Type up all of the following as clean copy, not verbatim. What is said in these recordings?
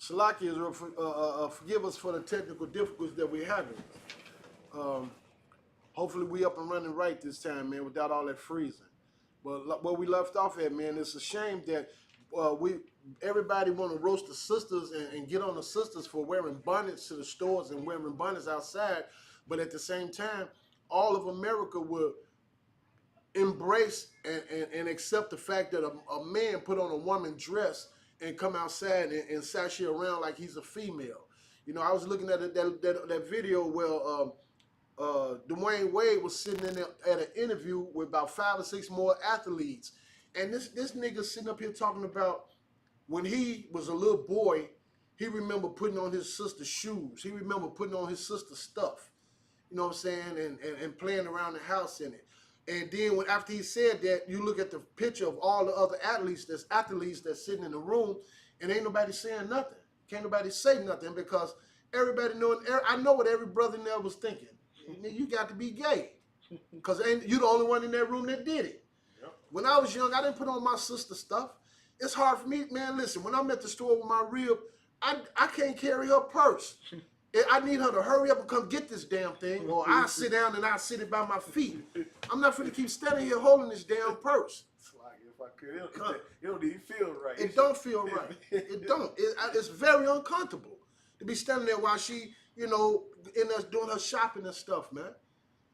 Salakia, forgive us for the technical difficulties that we're having. Hopefully we up and running right this time, man, without all that freezing. But where we left off at, man, it's a shame that we everybody want to roast the sisters and get on the sisters for wearing bonnets to the stores and wearing bonnets outside. But at the same time, all of America will embrace and accept the fact that a man put on a woman dress and come outside and sashay around like he's a female. You know, I was looking at that video where Dwayne Wade was sitting in there at an interview with about 5 or 6 more athletes. And this nigga sitting up here talking about when he was a little boy, he remember putting on his sister's shoes. He remember putting on his sister's stuff. You know what I'm saying? And playing around the house in it. And then after he said that, you look at the picture of all the other athletes that's sitting in the room, and ain't nobody saying nothing. Can't nobody say nothing because everybody knowing. I know what every brother in there was thinking. You got to be gay, because you the only one in that room that did it. Yep. When I was young, I didn't put on my sister's stuff. It's hard for me, man. Listen, when I'm at the store with my rib, I can't carry her purse. I need her to hurry up and come get this damn thing, or I sit down and I sit it by my feet. I'm not finna keep standing here holding this damn purse. It's like, if I could, it don't even feel right. It don't feel right. It don't. It's very uncomfortable to be standing there while she, you know, in there doing her shopping and stuff, man.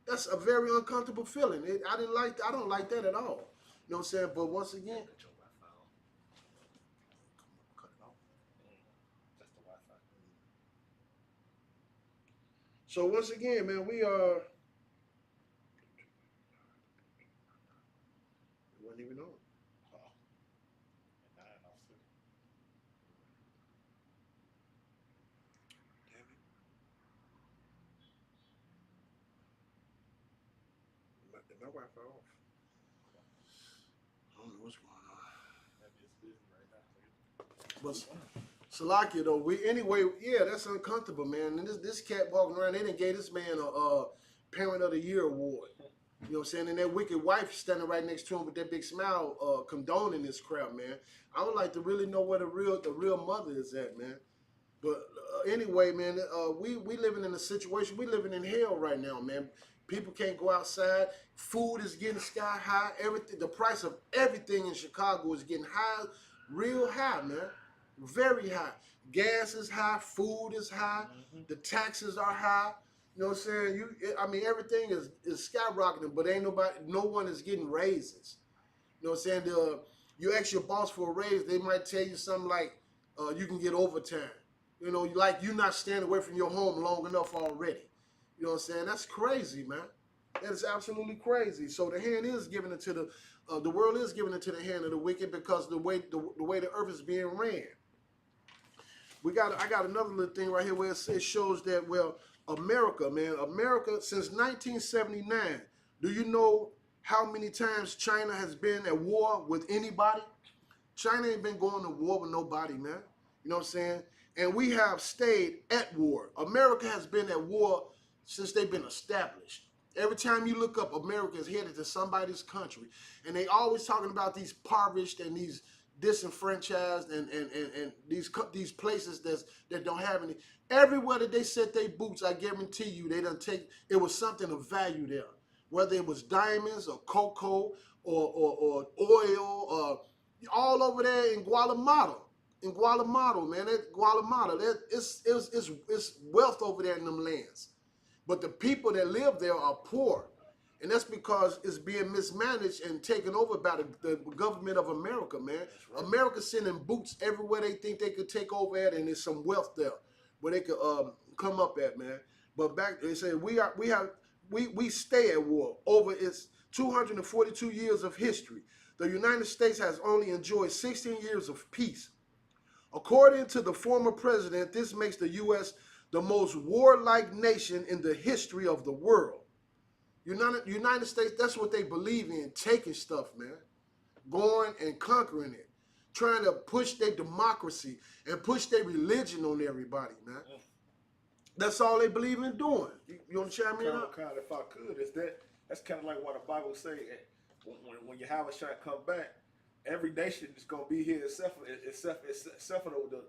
That's a very uncomfortable feeling. I don't like that at all. You know what I'm saying? But once again, so once again, man, we are. It wasn't even on. Damn it. My Wi-Fi off. I don't know what's going on. But Salakia though, yeah, that's uncomfortable, man. And this cat walking around, they done gave this man a Parent of the Year award. You know what I'm saying? And that wicked wife standing right next to him with that big smile, condoning this crap, man. I would like to really know where the real mother is at, man. But anyway, man, we living in a situation, we living in hell right now, man. People can't go outside. Food is getting sky high. Everything, the price of everything in Chicago is getting high, real high, man. Very high. Gas is high. Food is high. The taxes are high. You know what I'm saying? Everything is skyrocketing, but no one is getting raises. You know what I'm saying? You ask your boss for a raise, they might tell you something like, you can get overtime. You know, like you're not standing away from your home long enough already. You know what I'm saying? That's crazy, man. That is absolutely crazy. So the hand is giving it to the world is giving it to the hand of the wicked because the way the earth is being ran. I got another little thing right here where it shows that, well, America, man, since 1979, do you know how many times China has been at war with anybody? China ain't been going to war with nobody, man. You know what I'm saying? And we have stayed at war. America has been at war since they've been established. Every time you look up, America is headed to somebody's country. And they always talking about these impoverished and these disenfranchised and these places that don't have any. Everywhere that they set their boots, I guarantee you, they done it was something of value there. Whether it was diamonds or cocoa or oil or all over there in Guatemala. In Guatemala, man, it's wealth over there in them lands. But the people that live there are poor. And that's because it's being mismanaged and taken over by the government of America, man. Right. America's sending boots everywhere they think they could take over at, and there's some wealth there where they could come up at, man. But back, they say we stay at war over its 242 years of history. The United States has only enjoyed 16 years of peace. According to the former president, this makes the U.S. the most warlike nation in the history of the world. United States, that's what they believe in, taking stuff, man. Going and conquering it. Trying to push their democracy and push their religion on everybody, man. That's all they believe in doing. You want to chime in? Kind of, if I could, that's kind of like what the Bible say. When Yahweh shall come back, every nation is gonna be here except for the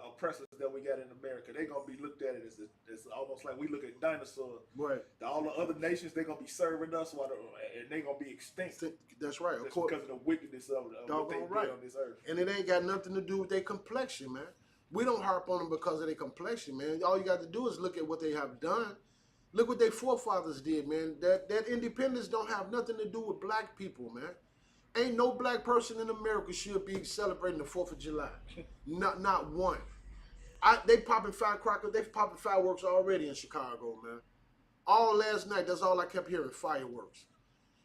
oppressors that we got in America. They're gonna be looked at it as almost like we look at dinosaurs. Right. All the other nations, they're gonna be serving us, and they're gonna be extinct. That's right. Just because of the wickedness of what they did on this earth. And it ain't got nothing to do with their complexion, man. We don't harp on them because of their complexion, man. All you got to do is look at what they have done. Look what their forefathers did, man. That independence don't have nothing to do with black people, man. Ain't no black person in America should be celebrating the 4th of July. Not one. They popping firecrackers. They popping fireworks already in Chicago, man. All last night, that's all I kept hearing, fireworks.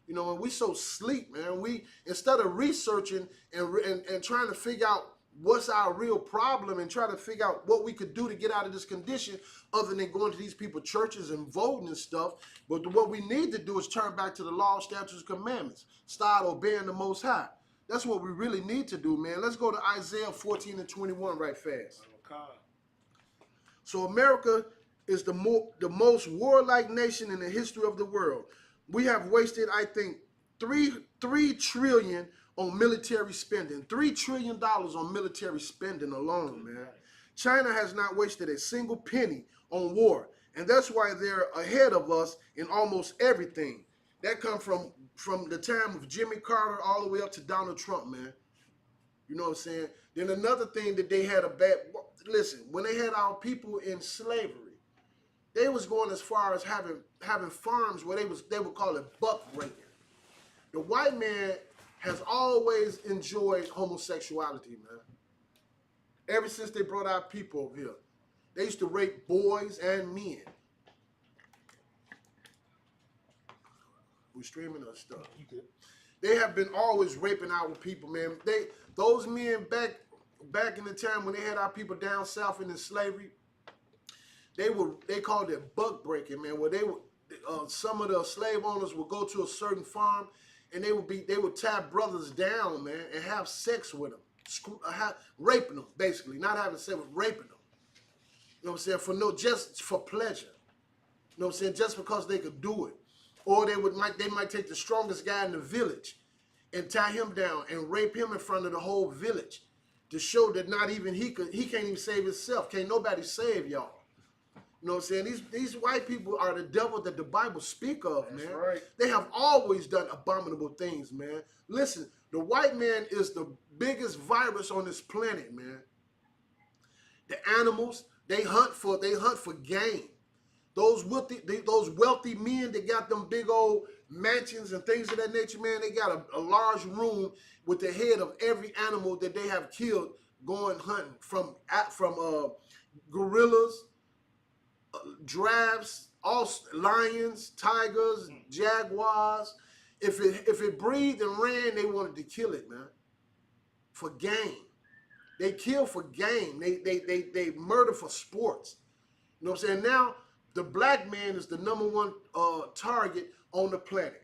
You know, when we so sleep, man, we, instead of researching and trying to figure out what's our real problem and try to figure out what we could do to get out of this condition other than going to these people's churches and voting and stuff. But what we need to do is turn back to the law, statutes, and commandments. Start obeying the Most High. That's what we really need to do, man. Let's go to Isaiah 14 and 21 right fast. Okay. So America is the most warlike nation in the history of the world. We have wasted, I think, $3 trillion on military spending. $3 trillion on military spending alone, man. China has not wasted a single penny on war. And that's why they're ahead of us in almost everything. That comes from the time of Jimmy Carter all the way up to Donald Trump, man. You know what I'm saying? Then another thing that they had listen, when they had our people in slavery, they was going as far as having farms where they would call it buck breaking. The white man has always enjoyed homosexuality, man. Ever since they brought our people over here. They used to rape boys and men. We're streaming our stuff. They have been always raping our people, man. Those men back in the time when they had our people down south in slavery, they called it buck breaking, man. Where some of the slave owners would go to a certain farm and they would tie brothers down, man, and have sex with them, raping them, basically, not having sex, but raping them. You know what I'm saying? Just for pleasure. You know what I'm saying? Just because they could do it, or they might take the strongest guy in the village and tie him down and rape him in front of the whole village to show that not even he can't even save himself. Can't nobody save y'all. You know what I'm saying? These white people are the devil that the Bible speak of, man. That's right. They have always done abominable things, man. Listen, the white man is the biggest virus on this planet, man. The animals, they hunt for game. Those wealthy men that got them big old mansions and things of that nature, man, they got a large room with the head of every animal that they have killed going hunting, from gorillas, giraffes, all lions, tigers, jaguars. If it breathed and ran, they wanted to kill it, man. For game. They kill for game. They murder for sports. You know what I'm saying? Now, the black man is the #1 target on the planet.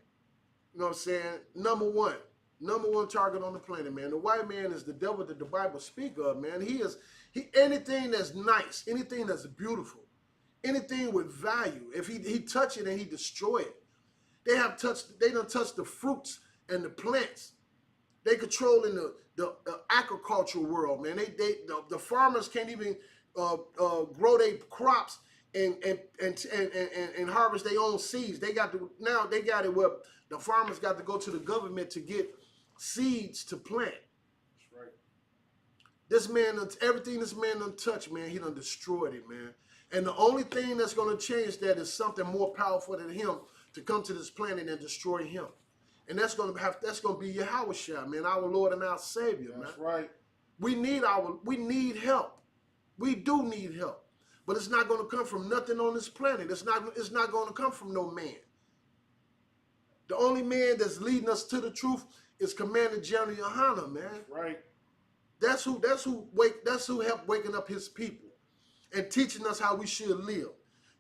You know what I'm saying? Number one target on the planet, man. The white man is the devil that the Bible speak of, man. Anything that's nice, anything that's beautiful, anything with value, if he touch it and he destroy it. They done touched the fruits and the plants. They controlling the agricultural world, man. The farmers can't even grow their crops and harvest their own seeds. They got it where the farmers got to go to the government to get seeds to plant. That's right. This man, everything this man done touched, man, he done destroyed it, man. And the only thing that's going to change that is something more powerful than him to come to this planet and destroy him. And that's going to be Yahushua, man, our Lord and our Savior, man. That's right. We need help. We do need help. But it's not going to come from nothing on this planet. It's not going to come from no man. The only man that's leading us to the truth is Commander General Yohana, man. That's right. That's who helped waking up his people and teaching us how we should live,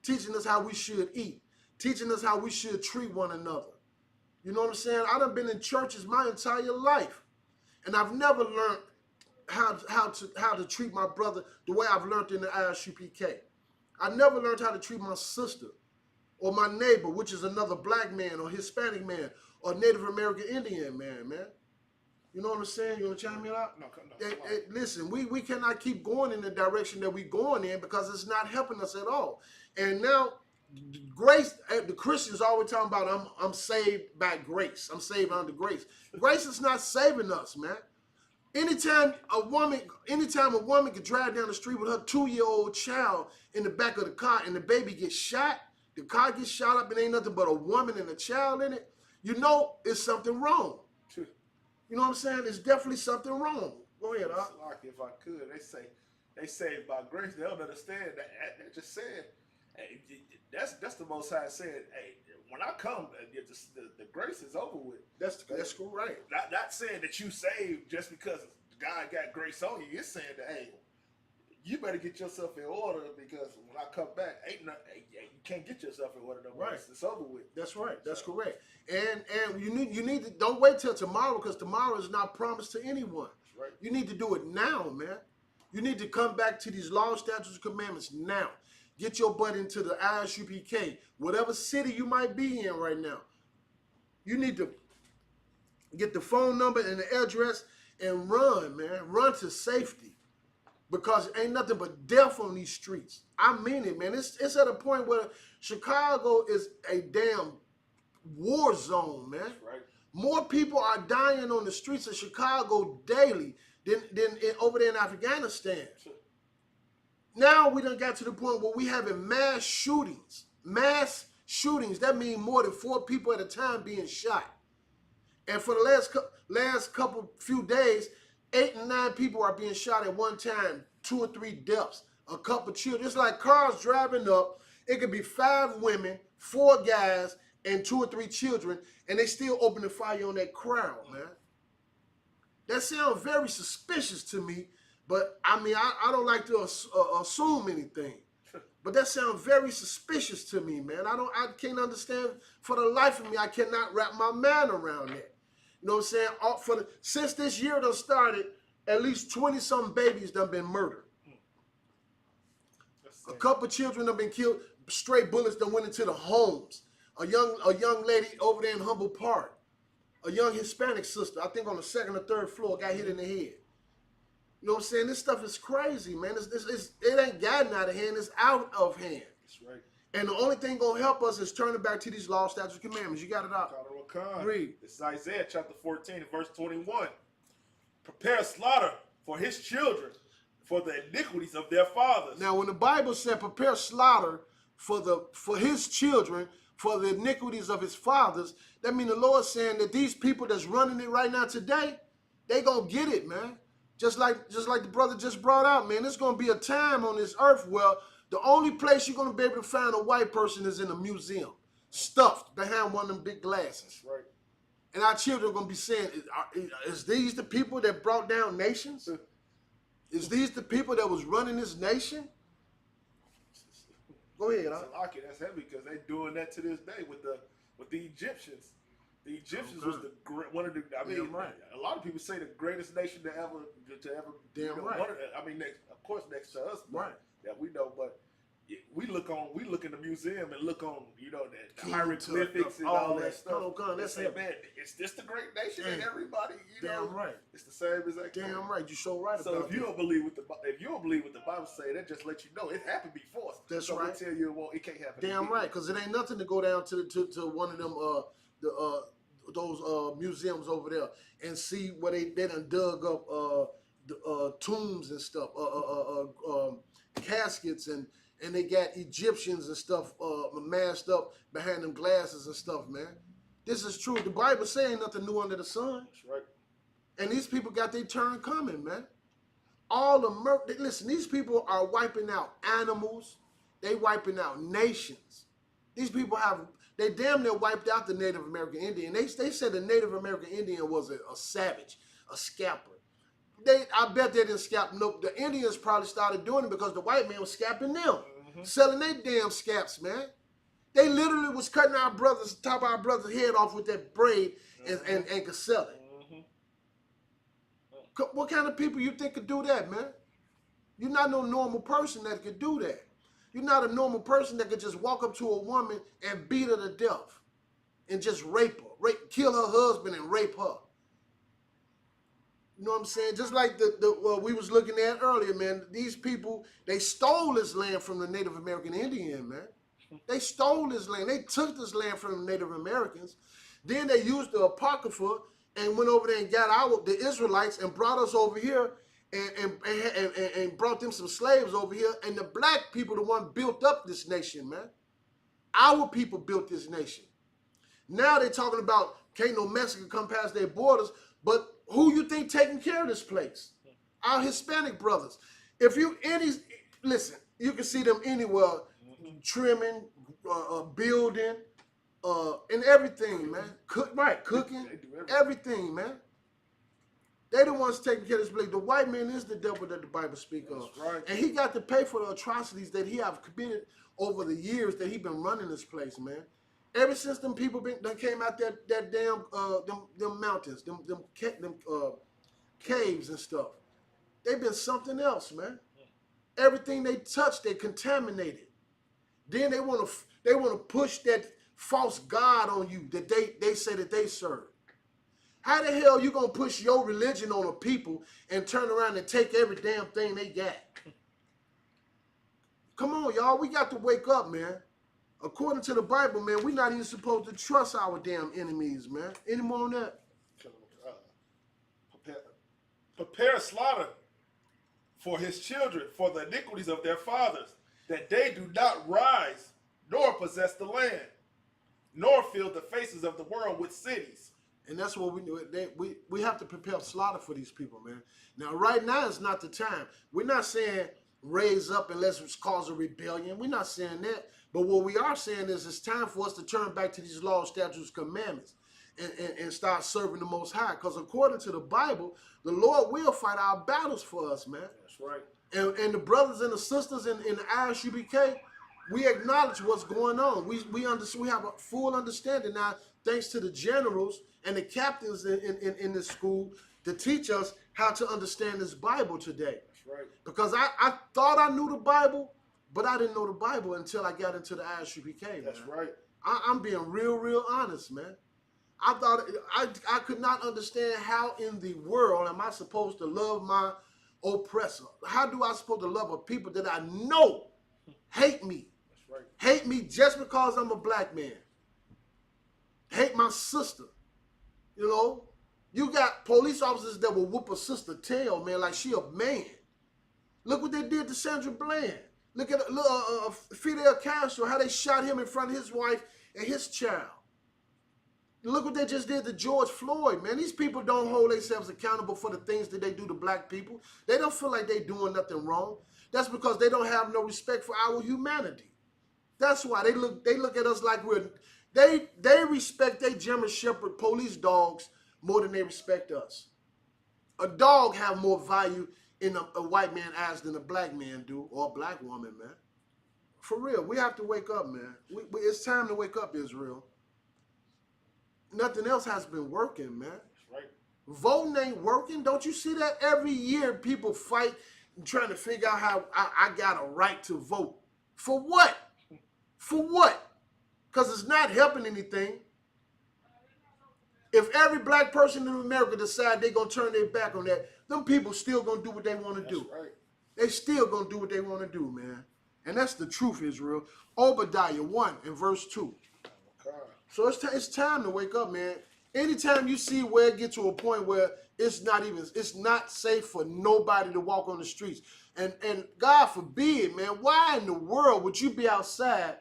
teaching us how we should eat, teaching us how we should treat one another. You know what I'm saying? I done been in churches my entire life, and I've never learned how to treat my brother the way I've learned in the ISUPK. I never learned how to treat my sister or my neighbor, which is another black man or Hispanic man or Native American Indian man. You know what I'm saying? You want to chime me out? No, Listen, we cannot keep going in the direction that we're going in because it's not helping us at all. And now, grace, the Christians always talking about I'm saved by grace. I'm saved under grace. Grace is not saving us, man. Anytime a woman can drive down the street with her 2-year-old child in the back of the car and the baby gets shot, the car gets shot up and ain't nothing but a woman and a child in it, you know it's something wrong. You know what I'm saying? There's definitely something wrong. Go ahead, Doc. Like if I could, they saved by grace. They don't understand that. They're just saying, hey, that's the Most High saying, hey, when I come, the grace is over with. That's cool, right? Not saying that you saved just because God got grace on you. It's saying that, hey, you better get yourself in order because when I come back, you can't get yourself in order no more. Right. It's over with. That's right. That's correct. And you need to don't wait till tomorrow because tomorrow is not promised to anyone. That's right. You need to do it now, man. You need to come back to these laws, statutes, and commandments now. Get your butt into the ISUPK, whatever city you might be in right now. You need to get the phone number and the address and run, man. Run to safety. Because ain't nothing but death on these streets. I mean it, man. It's at a point where Chicago is a damn war zone, man. That's right. More people are dying on the streets of Chicago daily than over there in Afghanistan. Sure. Now we done got to the point where we having mass shootings. Mass shootings. That means more than 4 people at a time being shot. And for the last few days, 8 and 9 people are being shot at one time, 2 or 3 deaths, a couple children. It's like cars driving up. It could be 5 women, 4 guys, and 2 or 3 children, and they still open the fire on that crowd, man. That sounds very suspicious to me, but I mean, I don't like to assume anything. But that sounds very suspicious to me, man. I can't understand for the life of me. I cannot wrap my mind around that. You know what I'm saying? Since this year done started, at least 20-something babies done been murdered. A couple children have been killed. Straight bullets done went into the homes. A young lady over there in Humboldt Park, a young Hispanic sister, I think on the 2nd or 3rd floor, got hit in the head. You know what I'm saying? This stuff is crazy, man. It ain't gotten out of hand. It's out of hand. That's right. And the only thing gonna help us is turning back to these law, statutes, and commandments. You got it out. Read. It's Isaiah chapter 14, verse 21. Prepare slaughter for his children, for the iniquities of their fathers. Now, when the Bible said prepare slaughter for his children, for the iniquities of his fathers, that means the Lord saying that these people that's running it right now today, they gonna get it, man. Just like the brother just brought out, man. There's gonna be a time on this earth where the only place you're gonna be able to find a white person is in a museum, stuffed behind one of them big glasses. That's right. And our children are gonna be saying, is these the people that brought down nations? Is these the people that was running this nation? Go ahead. That's heavy because they're doing that to this day with the Egyptians. The Egyptians was one of the. I mean, right. A lot of people say the greatest nation to ever. Damn right. I mean, of course, next to us, right? That we know, but we look in the museum and look on, the hieroglyphics and all that stuff. That's say, man, is this the great nation? And everybody, damn right. It's the same exact. Damn right. You so right. So if you don't believe what the Bible say, that just lets you know it happened before. That's right. Tell you, well, it can't happen. Damn right, because it ain't nothing to go down to one of them those museums over there and see where they done dug up tombs and stuff, caskets and they got Egyptians and stuff masked up behind them glasses and stuff, man. This is true. The Bible saying nothing new under the sun. That's right. And these people got their turn coming, man. Listen, these people are wiping out animals. They wiping out nations. These people they damn near wiped out the Native American Indian. They said the Native American Indian was a savage, a scalper. I bet they didn't scalp. Nope. The Indians probably started doing it because the white man was scalping them, selling their damn scalps, man. They literally was cutting top of our brother's head off with that braid and could sell it. What kind of people you think could do that, man? You're not no normal person that could do that. You're not a normal person that could just walk up to a woman and beat her to death and just rape her, kill her husband and rape her. You know what I'm saying? Just like we was looking at earlier, man. These people, they stole this land from the Native American Indian, man. They stole this land. They took this land from the Native Americans. Then they used the Apocrypha and went over there and got the Israelites and brought us over here and brought them some slaves over here. And the black people, the one built up this nation, man. Our people built this nation. Now they're talking about can't no Mexican come past their borders, but who you think taking care of this place? Our Hispanic brothers. If you listen, you can see them anywhere, trimming, building, and everything, man. Cooking, everything, man. They the ones taking care of this place. The white man is the devil that the Bible speaks of. Right. And he got to pay for the atrocities that he have committed over the years that he been running this place, man. Ever since them people done came out that damn them mountains, them caves and stuff, they've been something else, man. Everything they touch, they contaminated. Then they want to push that false god on you that they say that they serve. How the hell you gonna push your religion on a people and turn around and take every damn thing they got? Come on, y'all. We got to wake up, man. According to the Bible, man, we're not even supposed to trust our damn enemies, man. Any more on that? Prepare slaughter for his children, for the iniquities of their fathers, that they do not rise, nor possess the land, nor fill the faces of the world with cities. And that's what we do. We have to prepare slaughter for these people, man. Now, right now is not the time. We're not saying raise up and let's cause a rebellion. We're not saying that. But what we are saying is it's time for us to turn back to these laws, statutes, commandments and start serving the Most High. Because according to the Bible, the Lord will fight our battles for us, man. That's right. And the brothers and the sisters in the ISUBK, we acknowledge what's going on. We have a full understanding now, thanks to the generals and the captains in this school to teach us how to understand this Bible today. That's right. Because I thought I knew the Bible, but I didn't know the Bible until I got into the ISUBK. That's right. I'm being real honest, man. I thought I could not understand how in the world am I supposed to love my oppressor. How do I supposed to love a people that I know hate me? That's right. Hate me just because I'm a black man. Hate my sister. You know, you got police officers that will whoop a sister tail, man, like she a man. Look what they did to Sandra Bland. Look at Fidel Castro, how they shot him in front of his wife and his child. Look what they just did to George Floyd, man. These people don't hold themselves accountable for the things that they do to black people. They don't feel like they doing nothing wrong. That's because they don't have no respect for our humanity. That's why they look at us like they respect their German Shepherd police dogs more than they respect us. A dog have more value in a white man's eyes than a black man do, or a black woman, man. For real, we have to wake up, man. It's time to wake up, Israel. Nothing else has been working, man. That's right. Voting ain't working. Don't you see that? Every year people fight trying to figure out how I got a right to vote. For what? For what? Because it's not helping anything. If every black person in America decide they're going to turn their back on that, them people still going to do what they want to do. That's right. They still going to do what they want to do, man. And that's the truth, Israel. Obadiah 1 and verse 2. Okay. So it's time to wake up, man. Anytime you see where it gets to a point where it's not safe for nobody to walk on the streets. And God forbid, man, why in the world would you be outside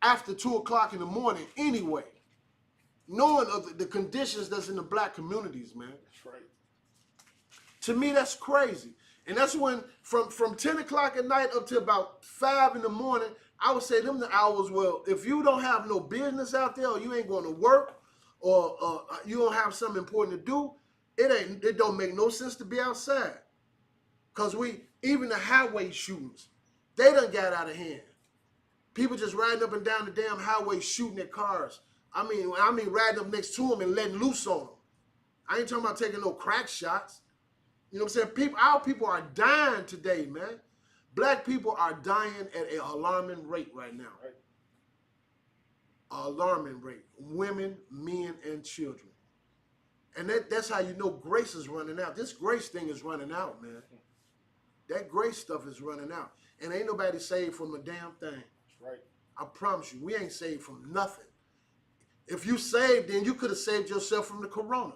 after 2 o'clock in the morning anyway? Knowing of the conditions that's in the black communities, man. That's right. To me, that's crazy. And that's when, from 10 o'clock at night up to about 5 in the morning, I would say them the hours, well, if you don't have no business out there, or you ain't going to work, or you don't have something important to do, it don't make no sense to be outside. Because even the highway shootings, they done got out of hand. People just riding up and down the damn highway shooting their cars. I mean riding up next to them and letting loose on them. I ain't talking about taking no crack shots. You know what I'm saying? Our people are dying today, man. Black people are dying at an alarming rate right now. Right. Alarming rate. Women, men, and children. And that's how you know grace is running out. This grace thing is running out, man. That grace stuff is running out. And ain't nobody saved from a damn thing. That's right. I promise you, we ain't saved from nothing. If you saved, then you could have saved yourself from the corona.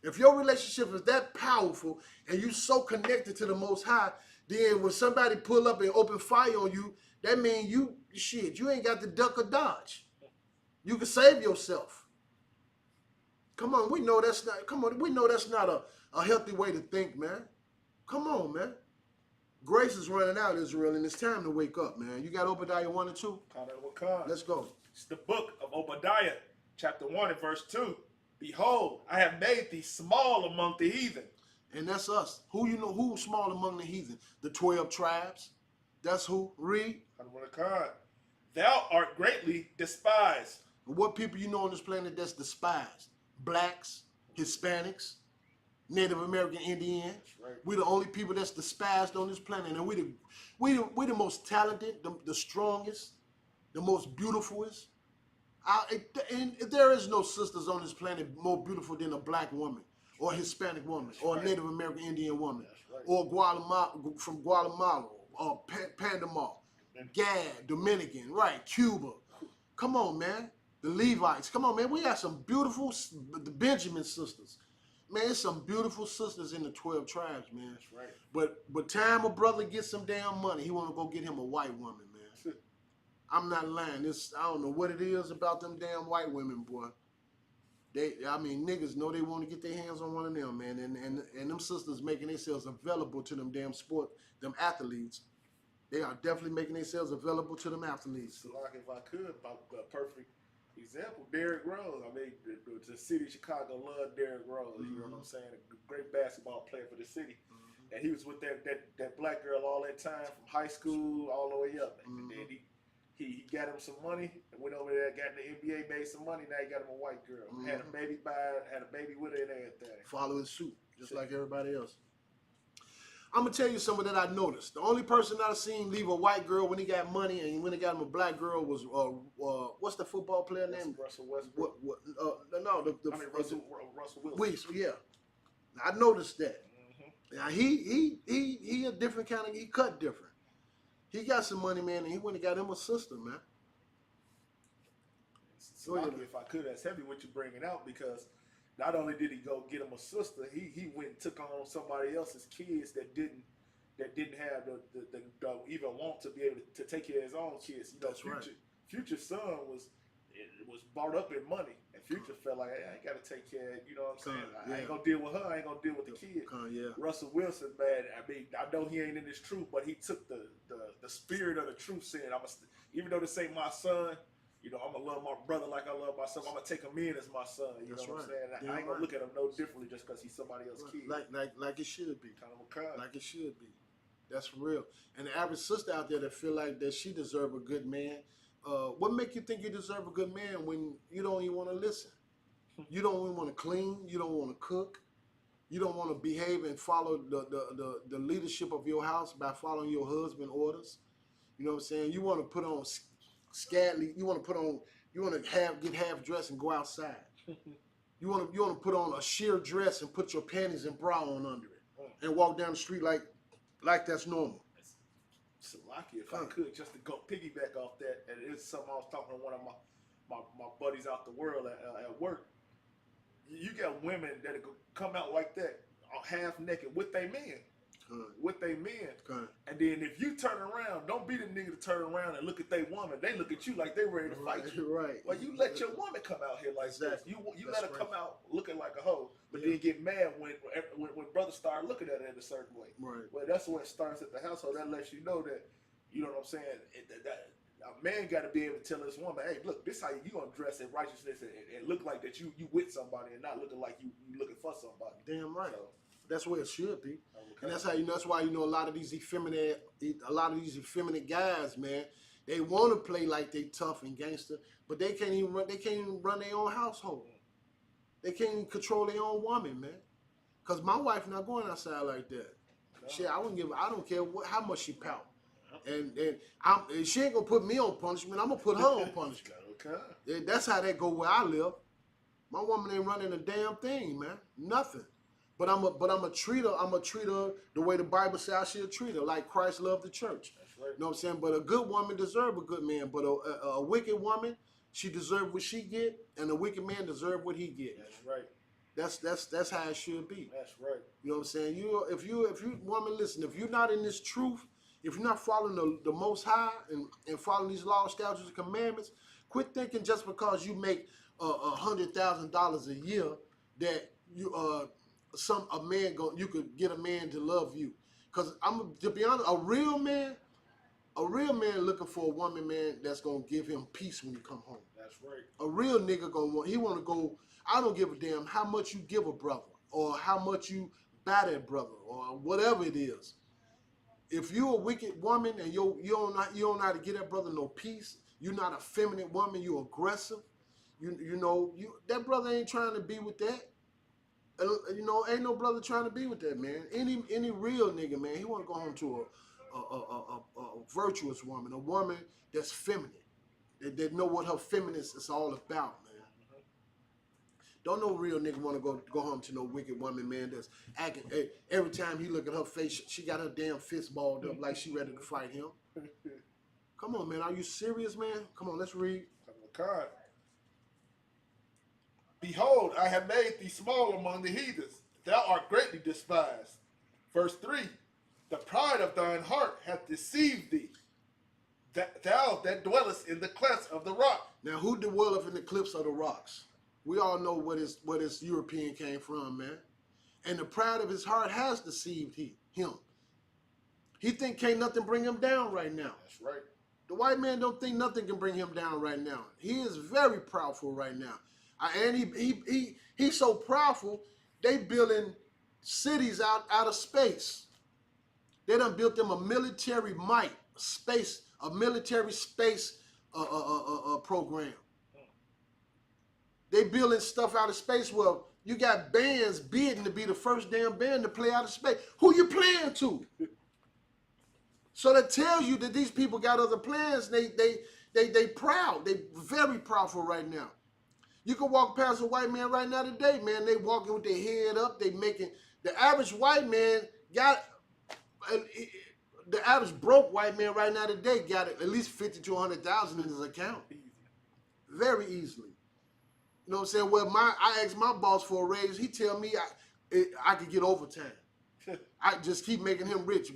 If your relationship is that powerful and you so connected to the Most High, then when somebody pull up and open fire on you, that means you ain't got to duck or dodge. You can save yourself. Come on, we know that's not a healthy way to think, man. Come on, man. Grace is running out, Israel, and it's time to wake up, man. You got Obadiah 1 and 2? Let's go. It's the book of Obadiah, chapter 1 and verse 2. Behold, I have made thee small among the heathen. And that's us. Who you know who's small among the heathen? The 12 tribes. That's who. Read. Thou art greatly despised. And what people you know on this planet that's despised? Blacks, Hispanics, Native American Indians. Right. We're the only people that's despised on this planet, and we the most talented, the strongest, the most beautifulest. And there is no sisters on this planet more beautiful than a black woman, or a Hispanic woman, or a Native American Indian woman, or from Guatemala, or Panama, Gad, Dominican, right? Cuba. Come on, man. The Levites. Come on, man. We got some beautiful, the Benjamin sisters. Man, there's some beautiful sisters in the 12 tribes, man. That's right. But time a brother gets some damn money, he want to go get him a white woman, man. I'm not lying. I don't know what it is about them damn white women, boy. Niggas know they want to get their hands on one of them, man. And them sisters making themselves available to them damn them athletes. They are definitely making themselves available to them athletes. So like if I could, a perfect example, Derrick Rose. I mean, the city of Chicago loved Derrick Rose. You know what I'm saying? A great basketball player for the city. And he was with that black girl all that time, from high school all the way up. And then he got him some money and went over there, got in the NBA, made some money. Now he got him a white girl. Had a baby had a baby with her and everything. Following suit, just like everybody else. I'm gonna tell you something that I noticed. The only person I've seen leave a white girl when he got money, and when he got him a black girl was what's the football player name? Russell Westbrook. Russell Wilson. Wilson. Yeah, I noticed that. Now he a different kind of. He cut different. He got some money, man, and he went and got him a sister, man. So if I could, that's heavy what you're bringing out, because not only did he go get him a sister, he went and took on somebody else's kids that didn't have the even want to be able to take care of his own kids. You know, That's Future's son was brought up in money, and Future felt like, hey, I ain't got to take care. You know what I'm saying? I ain't gonna deal with her. I ain't gonna deal with the kid. Russell Wilson, man. I mean, I know he ain't in this truth, but he took the spirit of the truth, saying, even though this ain't my son. You know, I'm going to love my brother like I love myself. I'm going to take him in as my son. You know what I'm saying? I ain't going to look at him no differently just because he's somebody else's kid. Like it should be. Kind of a kind. Like it should be. That's for real. And the average sister out there that feel like that she deserve a good man, what make you think you deserve a good man when you don't even want to listen? You don't even want to clean. You don't want to cook. You don't want to behave and follow the leadership of your house by following your husband's orders. You know what I'm saying? You want to put on scantily. You want to get half dressed and go outside. You want to put on a sheer dress and put your panties and bra on under it and walk down the street like that's normal. Salaki, if I could, just to go piggyback off that, and it's something I was talking to one of my buddies out the world at work. You got women that come out like that, half naked with their men. With their men. And then if you turn around, don't be the nigga to turn around and look at their woman. They look at you like they ready to fight you. Right. Well, you let your woman come out here like this. You let her come out looking like a hoe, but then get mad when brothers start looking at her in a certain way. Right. Well, that's when it starts at the household. That lets you know that, you know what I'm saying, that a man got to be able to tell his woman, hey, look, this how you gonna dress in righteousness and look like that you with somebody and not looking like you looking for somebody. Damn right. So, that's where it should be. And that's why a lot of these effeminate guys, man, they want to play like they tough and gangster, but they can't even run their own household. They can't even control their own woman, man. Cause my wife not going outside like that. Shit, I don't care how much she pout. And she ain't gonna put me on punishment. I'm gonna put her on punishment. That's how that go where I live. My woman ain't running a damn thing, man. Nothing. But I'm a treat her. I'm a treat her the way the Bible says I should treat her, like Christ loved the church. That's right. You know what I'm saying? But a good woman deserve a good man. But a wicked woman, she deserve what she get, and a wicked man deserve what he get. That's right. That's how it should be. That's right. You know what I'm saying? If you woman, listen, if you're not in this truth, if you're not following the Most High and following these laws, statutes, and commandments, quit thinking just because you make $100,000 a year that you you could get a man to love you. Cause to be honest, a real man looking for a woman, man, that's gonna give him peace when you come home. That's right. A real nigga want to go. I don't give a damn how much you give a brother or how much you buy that brother or whatever it is. If you a wicked woman and you don't know how to get that brother no peace, you're not a feminine woman, you aggressive. That brother ain't trying to be with that. Ain't no brother trying to be with that, man. Any real nigga, man, he want to go home to a virtuous woman, a woman that's feminine, that know what her feminist is all about, man. Don't no real nigga want to go home to no wicked woman, man, that's acting. Every time he look at her face, she got her damn fist balled up like she ready to fight him. Come on, man. Are you serious, man? Come on, let's read. God. Behold, I have made thee small among the heathens. Thou art greatly despised. Verse 3. The pride of thine heart hath deceived thee. Thou that dwellest in the clefts of the rock. Now, who dwelleth in the cliffs of the rocks? We all know what his European came from, man. And the pride of his heart has deceived him. He think can't nothing bring him down right now. That's right. The white man don't think nothing can bring him down right now. He is very proudful right now. And he's so proudful, they building cities out of space. They done built them a military might, a military space program. They building stuff out of space where you got bands bidding to be the first damn band to play out of space. Who you playing to? So that tells you that these people got other plans. They proud. They very proudful right now. You can walk past a white man right now today, man. They walking with their head up. They making the average white man the average broke white man right now today got at least 50 to 100,000 in his account, very easily. You know what I'm saying? Well, I asked my boss for a raise. He tell me I could get overtime. I just keep making him rich.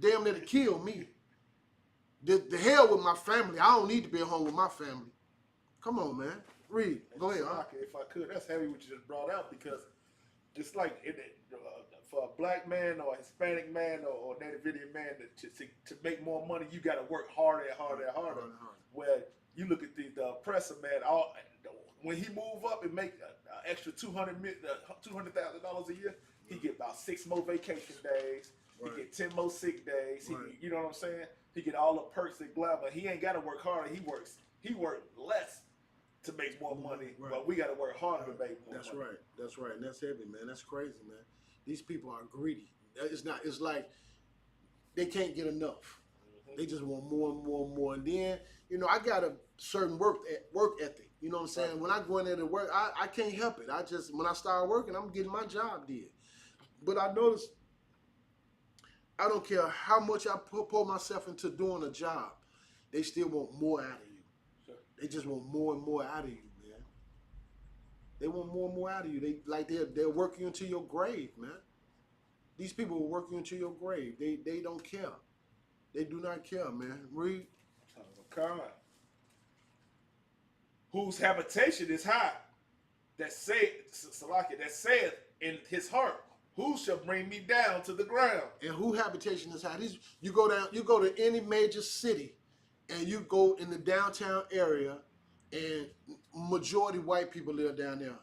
Damn near to kill me. The hell with my family. I don't need to be at home with my family. Come on, man. Read. Go ahead. If I could, that's heavy what you just brought out, because just like for a black man or a Hispanic man or Native Indian man to make more money, you got to work harder and harder and harder. Where you look at the oppressor, man, when he move up and make an extra $200,000 a year, he get about 6 more vacation days. Right. He get 10 more sick days. Right. You know what I'm saying? He get all the perks and glamour. He ain't got to work harder. He works less to make more money, right. But we got to work harder to make more money. Right. That's right. And that's heavy, man. That's crazy, man. These people are greedy. It's like they can't get enough. Mm-hmm. They just want more and more and more. And then, I got a certain work ethic. You know what I'm saying? Right. When I go in there to work, I can't help it. When I start working, I'm getting my job did. But I noticed I don't care how much I pour myself into doing a job, they still want more out of you. Sure. They just want more and more out of you, man. They want more and more out of you. They'll work you into your grave, man. These people will work you into your grave. They don't care. They do not care, man. Read. Come on. Whose habitation is high, that saith in his heart, who shall bring me down to the ground? And who habitation is high? You go to any major city, and you go in the downtown area, and majority white people live down there,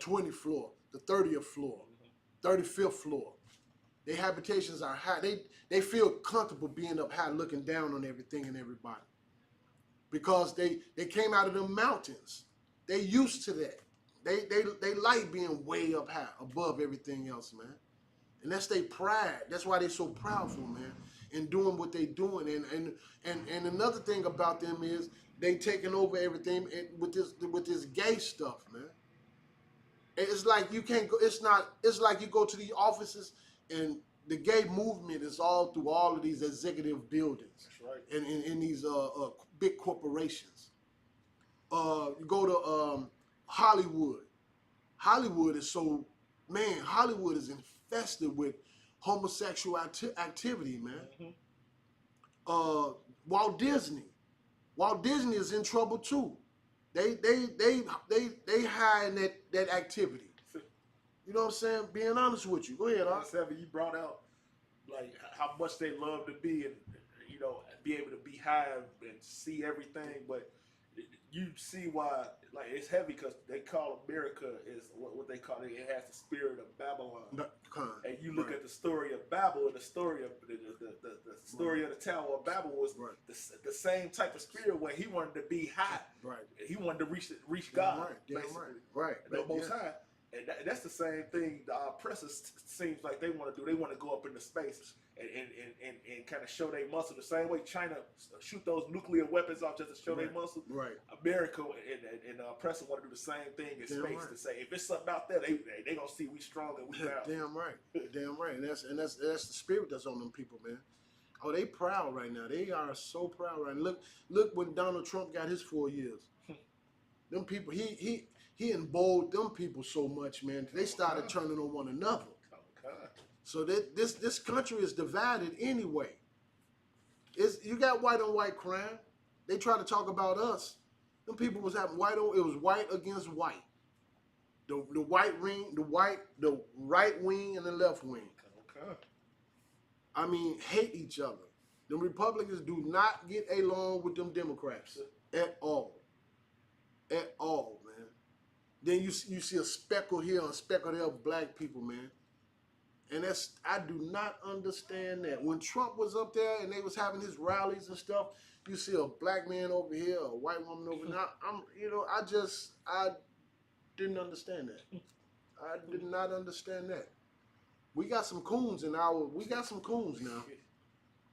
20th floor, the 30th floor, 35th floor. Their habitations are high. They feel comfortable being up high, looking down on everything and everybody. Because they came out of the mountains. They used to that. They like being way up high, above everything else, man. And that's their pride. That's why they're so proudful, man, in doing what they doing. And another thing about them is they taking over everything with this gay stuff, man. It's like you can't go. It's not. It's like you go to the offices, and the gay movement is all through all of these executive buildings, That's right. and in these big corporations. You go to Hollywood. Hollywood is so, man. Hollywood is infested with homosexual activity, man. Mm-hmm. Walt Disney. Walt Disney is in trouble too. They hide that activity. You know what I'm saying? Being honest with you. Go ahead, Art. Seven, you brought out like how much they love to be and be able to be high and see everything, but you see why like it's heavy because they call America is what they call it. It has the spirit of Babylon. And you look right. at the story of Babel and the story of the story of the Tower of Babel was right. the same type of spirit where he wanted to be high. Right. He wanted to reach God. Right. Basically. Right. The Most High. And that's the same thing the oppressors seems like they want to do. They want to go up into space and kind of show their muscle. The same way China shoot those nuclear weapons off just to show their muscle. Right. America and the oppressor want to do the same thing in space to say if it's something out there, they gonna see we strong and we powerful. Damn right. Damn right. And that's the spirit that's on them people, man. Oh, they proud right now. They are so proud right now. Look when Donald Trump got his 4 years. Them people, he emboldened them people so much, man. They started turning on one another. So this country is divided anyway. You got white on white crime. They try to talk about us. Them people was having it was white against white. The right wing and the left wing. I mean, hate each other. The Republicans do not get along with them Democrats at all. At all, man. Then you see a speckle here and a speckle there of black people, man. And I do not understand that. When Trump was up there and they was having his rallies and stuff, you see a black man over here, a white woman over there. I didn't understand that. I did not understand that. We got some coons we got some coons now.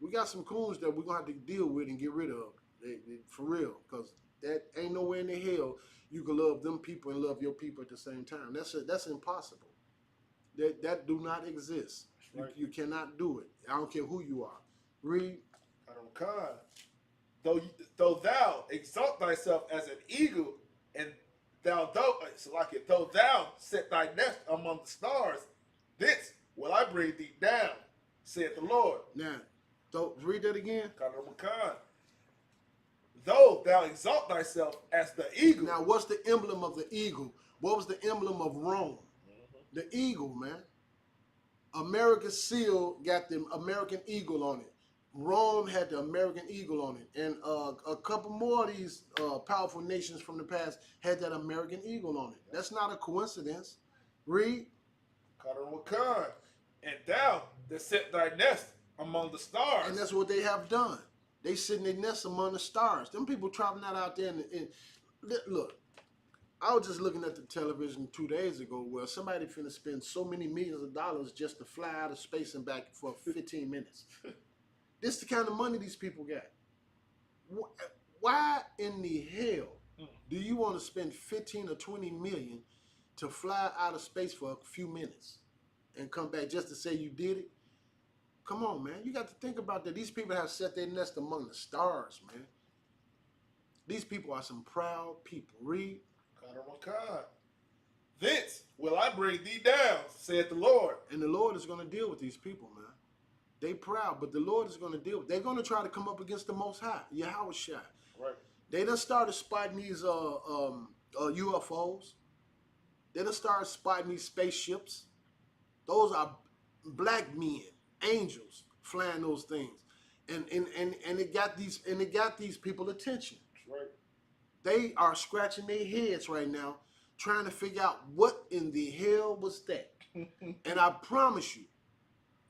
We got some coons that we're gonna have to deal with and get rid of. For real, because that ain't nowhere in the hell you can love them people and love your people at the same time. That's impossible. That do not exist. Right. You cannot do it. I don't care who you are. Read. Though thou exalt thyself as an eagle, and though thou set thy nest among the stars, thence will I bring thee down, saith the Lord. Now, read that again. Though thou exalt thyself as the eagle. Now, what's the emblem of the eagle? What was the emblem of Rome? The eagle, man. American seal got the American eagle on it. Rome had the American eagle on it. And a couple more of these powerful nations from the past had that American eagle on it. That's not a coincidence. Read. And thou that set thy nest among the stars. And that's what they have done. They sit in their nests among the stars. Them people traveling out there and look. I was just looking at the television 2 days ago where somebody finna spend so many millions of dollars just to fly out of space and back for 15 minutes. This is the kind of money these people got. Why in the hell do you want to spend 15 or 20 million to fly out of space for a few minutes and come back just to say you did it? Come on, man. You got to think about that. These people have set their nest among the stars, man. These people are some proud people. Read. Thence will I bring thee down, saith the Lord. And the Lord is going to deal with these people, man. They proud, but the Lord is going to deal with. They're going to try to come up against the Most High, Yahweh Shai. Right. They done started spotting these UFOs. They done started spotting these spaceships. Those are black men, angels, flying those things, and it got these people attention. Right. They are scratching their heads right now, trying to figure out what in the hell was that. And I promise you,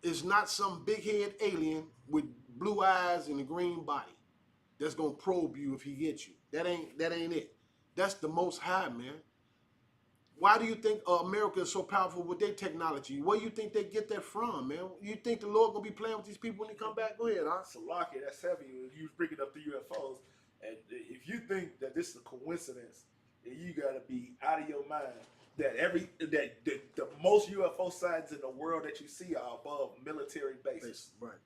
it's not some big-head alien with blue eyes and a green body that's gonna probe you if he gets you. That ain't it. That's the Most High, man. Why do you think America is so powerful with their technology? Where do you think they get that from, man? You think the Lord gonna be playing with these people when they come back? Go ahead, huh? Salaki, that's heavy. You was bringing up the UFOs. And if you think that this is a coincidence, then you got to be out of your mind. that the most UFO sightings in the world that you see are above military bases. Right.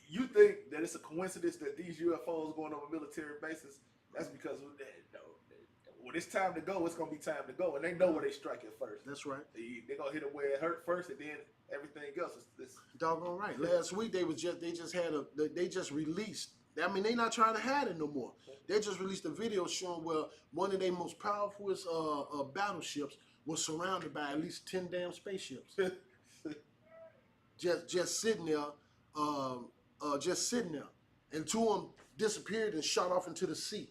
You think that it's a coincidence that these UFOs going over military bases? That's because when it's time to go, it's gonna be time to go, and they know where they strike at first. That's right. They're gonna hit it where it hurt first, and then everything else is doggone right. Last week they just released. I mean, they not trying to hide it no more. They just released a video showing where one of their most powerful battleships was surrounded by at least 10 damn spaceships. just sitting there, and two of them disappeared and shot off into the sea.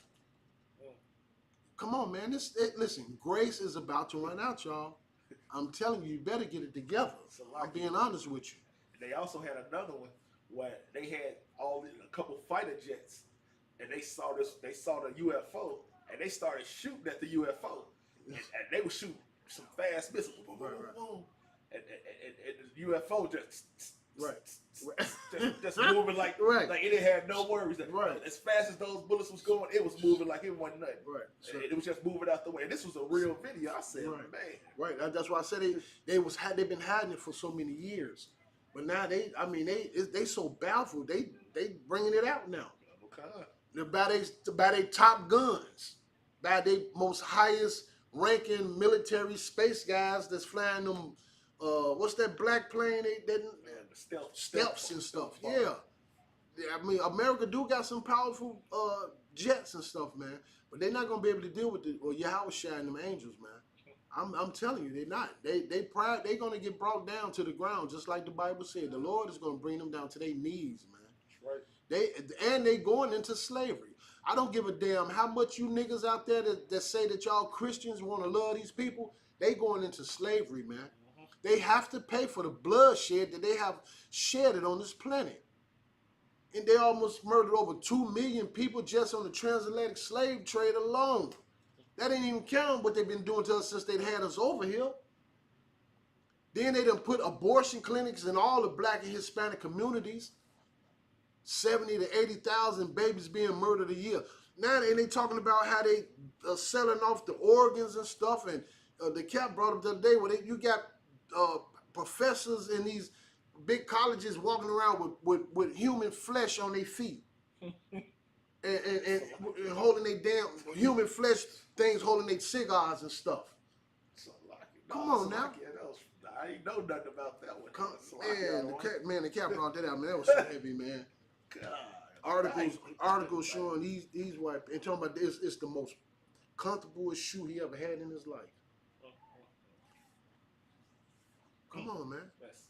Come on, man. Listen, grace is about to run out, y'all. I'm telling you, you better get it together. I'm being honest with you. They also had another one where they had a couple fighter jets, and they saw the UFO, and they started shooting at the UFO, and they would shoot some fast missiles, boom, boom, boom, and the UFO just moving like it didn't have no worries. As fast as those bullets was going, it was moving like it wasn't nothing. So, it was just moving out the way. And this was a real video. I said, man. Right. That's why I said they've been hiding it for so many years, but now they so baffled. They bringing it out now. By their top guns, by their most highest ranking military space guys that's flying them. What's that black plane? Stealths and stuff. Yeah. I mean, America do got some powerful jets and stuff, man. But they're not gonna be able to deal with Yahweh Shai and them angels, man. I'm telling you, they're not. They're gonna get brought down to the ground, just like the Bible said. The Lord is gonna bring them down to their knees, man. That's right. They going into slavery. I don't give a damn how much you niggas out there that say that y'all Christians want to love these people. They going into slavery, man. They have to pay for the bloodshed that they have shedded on this planet. And they almost murdered over 2 million people just on the transatlantic slave trade alone. That ain't even counting what they've been doing to us since they had us over here. Then they done put abortion clinics in all the black and Hispanic communities. 70 to 80,000 babies being murdered a year. Now they talking about how they selling off the organs and stuff. And the Cap brought up the other day where you got professors in these big colleges walking around with human flesh on their feet and holding their damn human flesh things, holding their cigars and stuff. Come on now. I ain't know nothing about that one. The Cap brought that out, man. That was so heavy, man. God. Articles showing these white and talking about this. It's the most comfortable shoe he ever had in his life. Come on, man. Yes.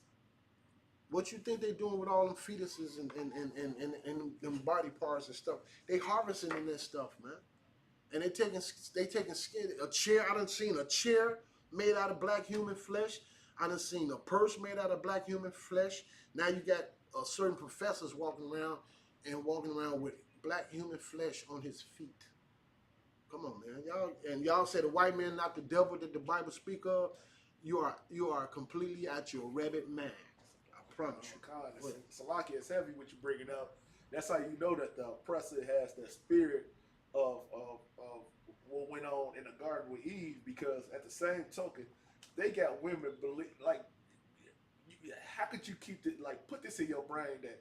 What you think they doing with all them fetuses and them body parts and stuff? They harvesting in this stuff, man. And they taking skin, a chair. I done seen a chair made out of black human flesh. I done seen a purse made out of black human flesh. Now you got certain professors walking around with black human flesh on his feet. Come on, man. Y'all say the white man not the devil that the Bible speak of. You are completely out your rabbit mind. I promise you. Salaki, it's heavy what you bringing up. That's how you know that the oppressor has the spirit of what went on in the Garden with Eve, because at the same token, they got women believe like. How could you keep it put this in your brain that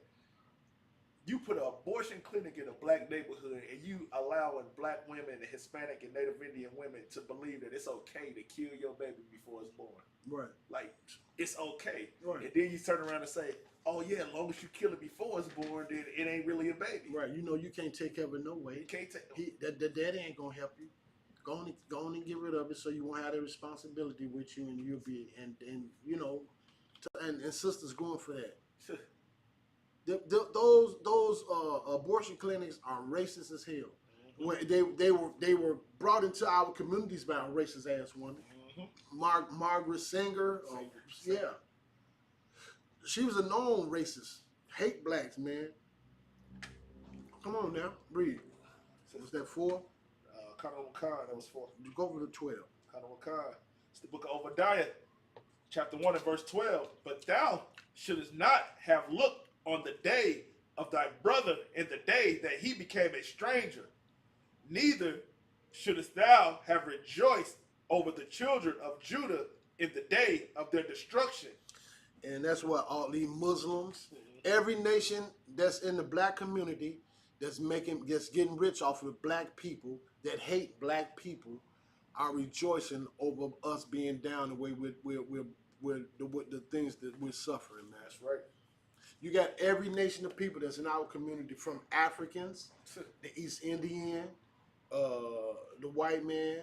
you put an abortion clinic in a black neighborhood and you allowing black women and Hispanic and Native Indian women to believe that it's okay to kill your baby before it's born. Right. Like, it's okay. Right. And then you turn around and say, oh yeah, as long as you kill it before it's born, then it ain't really a baby. Right. You know you can't take care of it no way. You can't take the daddy ain't gonna help you. Go on and get rid of it so you won't have the responsibility with you, and you'll be and you know and sisters going for that. Those abortion clinics are racist as hell. When they were brought into our communities by a racist ass woman, Margaret Sanger. Yeah, she was a known racist. Hate blacks, man. Come on now, read. Was that 4? Kana Wakan, that was 4. You go over to 12. Kana Wakan. It's the book of Obadiah, chapter 1 and verse 12. But thou shouldest not have looked on the day of thy brother in the day that he became a stranger, neither shouldest thou have rejoiced over the children of Judah in the day of their destruction. And that's what all these Muslims, every nation that's in the black community that's getting rich off of black people that hate black people are rejoicing over us being down the way with the things that we're suffering, man. That's right. You got every nation of people that's in our community, from Africans, the East Indian, the white man,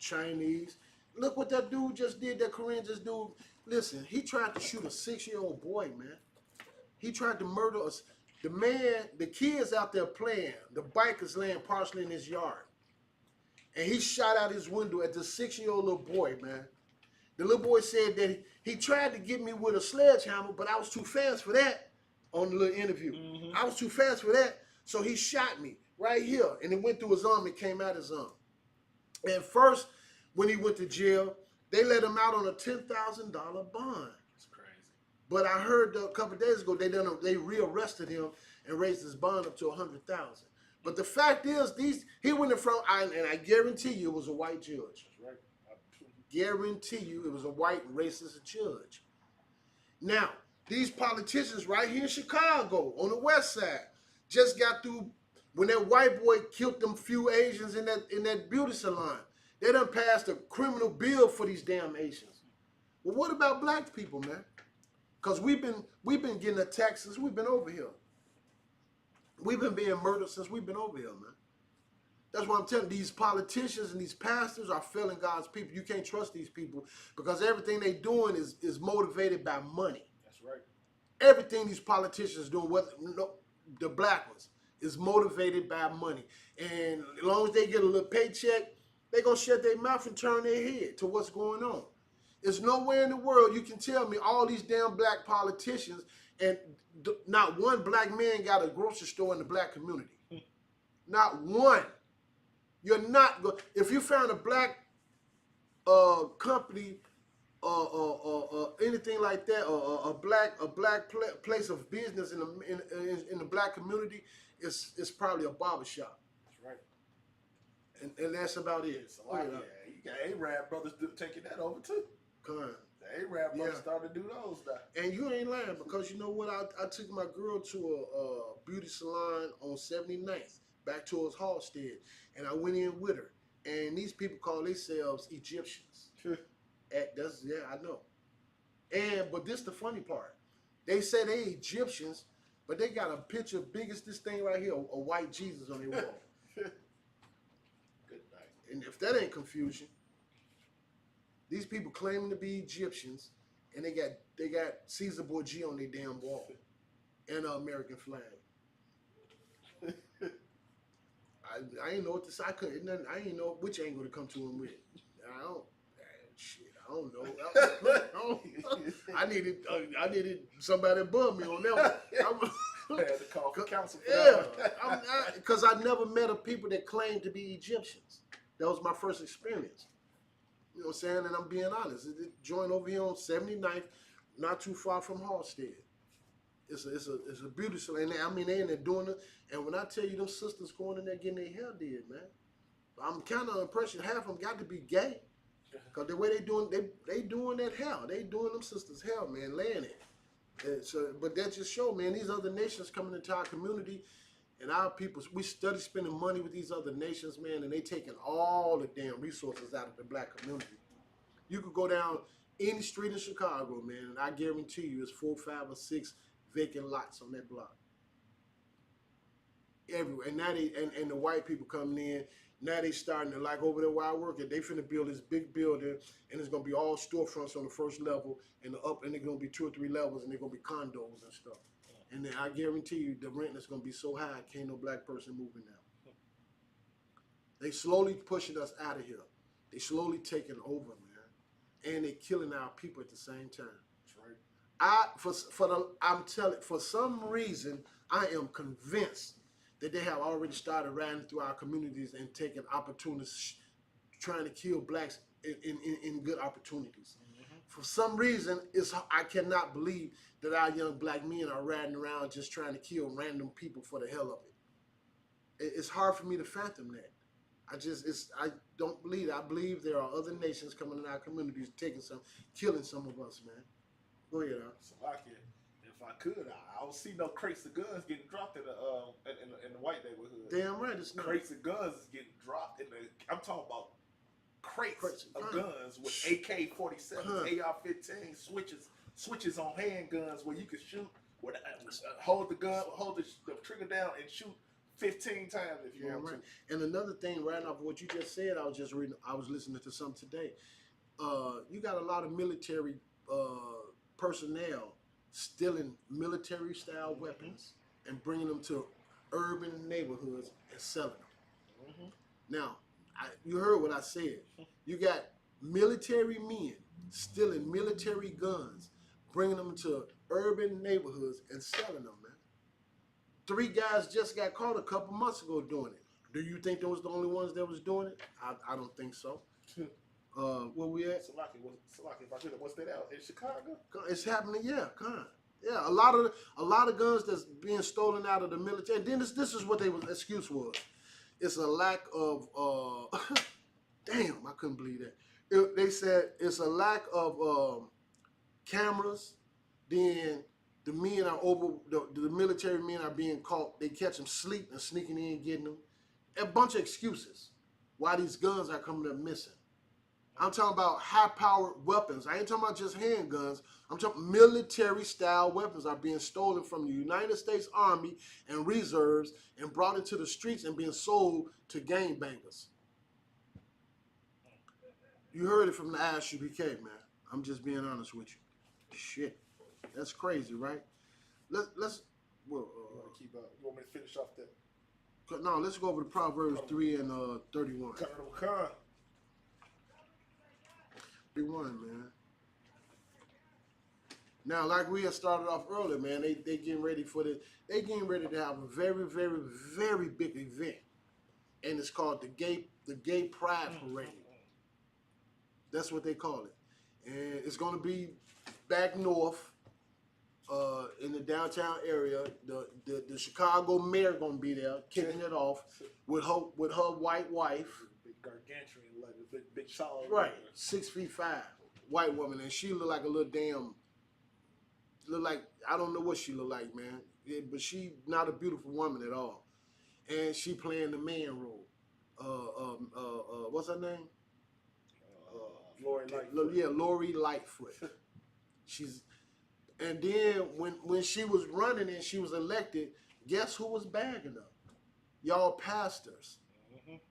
Chinese. Look what that dude just did, that Korean just dude. Listen, he tried to shoot a 6-year-old boy, man. He tried to murder us. The man, the kids out there playing, the bikers laying partially in his yard. And he shot out his window at the 6-year-old little boy, man. The little boy said that he tried to get me with a sledgehammer, but I was too fast for that on the little interview. I was too fast for that, so he shot me right here. And it went through his arm and came out his arm. And first, when he went to jail, they let him out on a $10,000 bond. That's crazy. But I heard a couple of days ago they rearrested him and raised his bond up to $100,000. But the fact is, he went in front, and I guarantee you it was a white judge. That's right. Guarantee you it was a white racist judge. Now, these politicians right here in Chicago on the west side just got through, when that white boy killed them few Asians in that beauty salon. They done passed a criminal bill for these damn Asians. Well, what about black people, man? Because we've been getting attacked since we've been over here. We've been being murdered since we've been over here, man. That's why I'm telling you, these politicians and these pastors are failing God's people. You can't trust these people because everything they doing is motivated by money. That's right. Everything these politicians doing, the black ones, is motivated by money. And as long as they get a little paycheck, they're going to shut their mouth and turn their head to what's going on. There's nowhere in the world you can tell me all these damn black politicians and not one black man got a grocery store in the black community. Not one. You're not going. If you found a black company anything like that, a black place of business in the black community, it's probably a barbershop. That's right. And that's about it. It's a lot. Yeah, you got Arab brothers taking that over too. Come on. The Arab brothers started to do those now. And you ain't lying, because you know what? I took my girl to a beauty salon on 79th, back towards Halstead, and I went in with her. And these people call themselves Egyptians. I know. But this the funny part. They say they Egyptians, but they got a picture big as this thing right here, a white Jesus on their wall. Good night. And if that ain't confusion, these people claiming to be Egyptians, and they got Caesar Borgia on their damn wall and an American flag. I ain't know what to say. I ain't know which angle to come to him with. I don't know. I needed somebody above me on that one. I had to call for counsel for that. Because I never met a people that claimed to be Egyptians. That was my first experience. You know what I'm saying? And I'm being honest. It joined over here on 79th, not too far from Halstead. It's a beauty salon. I mean, they in there doing it. And when I tell you them sisters going in there getting their hair did, man, I'm kind of impressed. Half of them got to be gay. Because the way they doing that hair. They doing them sisters' hair, man, laying it. And so, but that just show, man, these other nations coming into our community, and our people, we study spending money with these other nations, man, and they taking all the damn resources out of the black community. You could go down any street in Chicago, man, and I guarantee you it's 4, 5, or 6 vacant lots on that block. Everywhere. And now and the white people coming in, now they starting to, like over there where I work at, they finna build this big building, and it's gonna be all storefronts on the first level, and they're gonna be 2 or 3 levels, and they're gonna be condos and stuff. And then I guarantee you the rent is gonna be so high, can't no black person moving now. They slowly pushing us out of here. They slowly taking over, man, and they killing our people at the same time. That's right. I'm telling, for some reason, I am convinced that they have already started riding through our communities and taking opportunities, trying to kill blacks in good opportunities. For some reason, I cannot believe that our young black men are riding around just trying to kill random people for the hell of it. It's hard for me to fathom that. I don't believe it. I believe there are other nations coming in our communities killing some of us, man. Go ahead, Al. So if I could, I don't see no crates of guns getting dropped in the white neighborhood. Damn right, it's not. Crates of guns is getting dropped in the. I'm talking about crates of guns with AK-47s, AR-15 switches on handguns where you can shoot, hold the gun, hold the trigger down and shoot 15 times if you want right. to. And another thing, right off what you just said, I was listening to some today. You got a lot of military personnel stealing military style weapons and bringing them to urban neighborhoods and selling them. Now, you heard what I said. You got military men stealing military guns, bringing them to urban neighborhoods and selling them, man. 3 guys just got caught a couple months ago doing it. Do you think they was the only ones that was doing it? I don't think so. Where we at? Salaki, if I could, what's that out in Chicago? It's happening, yeah, yeah. A lot of guns that's being stolen out of the military. And then this is what they was excuse was. It's a lack of damn, I couldn't believe that. They said it's a lack of cameras. Then the men are the military men are being caught. They catch them sleep and sneaking in, getting them. A bunch of excuses why these guns are coming up missing. I'm talking about high-powered weapons. I ain't talking about just handguns. I'm talking military-style weapons are being stolen from the United States Army and reserves and brought into the streets and being sold to gangbangers. You heard it from the ISUPK, man. I'm just being honest with you. Shit, that's crazy, right? Let's. Well, you want to keep up? You want me to finish off that? No, let's go over to Proverbs 3 and 31. 31, man. Now, like we had started off earlier, man, they getting ready for this. They getting ready to have a very, very, very big event, and it's called the Gay Pride Parade. That's what they call it, and it's going to be back north, in the downtown area. The Chicago mayor going to be there, kicking it off with her white wife. Gargantuan, like a big tall. Right, 6'5", white woman, and she look like a little damn. Look like I don't know what she look like, man. Yeah, but she not a beautiful woman at all, and she playing the man role. What's her name? Lori Lightfoot. Yeah, Lori Lightfoot. And then when she was running and she was elected, guess who was bagging her? Y'all pastors.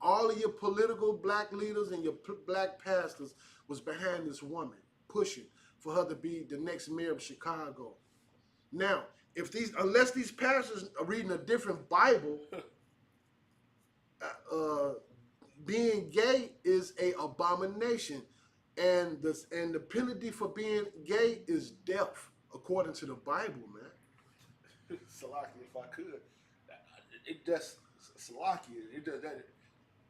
All of your political black leaders and your black pastors was behind this woman, pushing for her to be the next mayor of Chicago. Now, unless these pastors are reading a different Bible, being gay is an abomination, and the penalty for being gay is death, according to the Bible, man. Salaki, if I could, it just Salaki. It does that.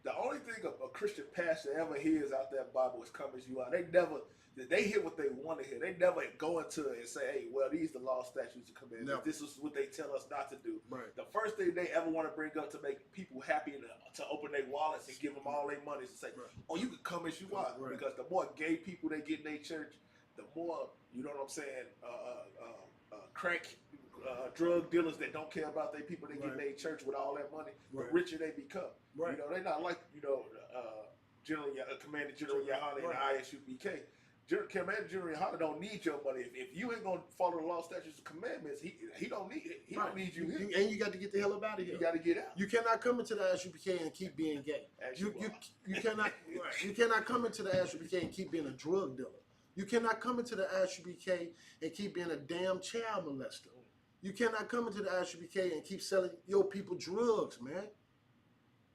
The only thing a Christian pastor ever hears out that Bible is "Come as you are." They hear what they want to hear. They never go into it and say, "Hey, well, these are the law, statutes, and commandments. No. This is what they tell us not to do." Right. The first thing they ever want to bring up to make people happy and to open their wallets and give them all their money is to say, right. "Oh, you can come as you are." Right. Because the more gay people they get in their church, the more, you know what I'm saying, crank. Drug dealers that don't care about their people, they get in their church with all that money, the richer they become. Right. You know, they're not like, Commander General Yahana and the ISUPK. Commander General Yahana don't need your money. If you ain't gonna follow the law, statutes, and commandments, he don't need it. He don't need you here. And you got to get the hell up out of here. You got to get out. You cannot come into the ISUPK and keep being gay. You cannot. You cannot come into the ISUPK and keep being a drug dealer. You cannot come into the ISUPK and keep being a damn child molester. You cannot come into the ISUPK and keep selling your people drugs, man.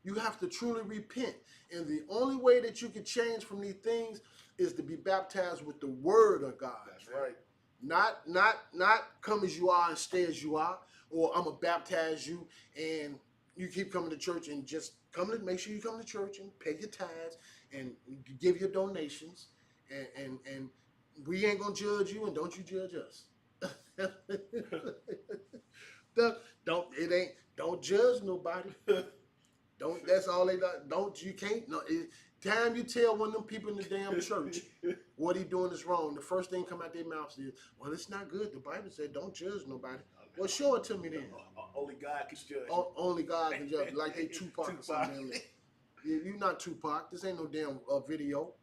You have to truly repent. And the only way that you can change from these things is to be baptized with the word of God. That's right. Not come as you are and stay as you are, or I'm going to baptize you and you keep coming to church and just make sure you come to church and pay your tithes and give your donations and we ain't going to judge you and don't you judge us. Don't judge nobody. Don't. That's all they got. Don't. You can't. No. Time you tell one of them people in the damn church what he doing is wrong, the first thing come out their mouths is, well, it's not good. The Bible said don't judge nobody. Well, show it to me then. Only God can judge. Only God can judge. Like they Tupac or something. You're not Tupac. This ain't no damn video.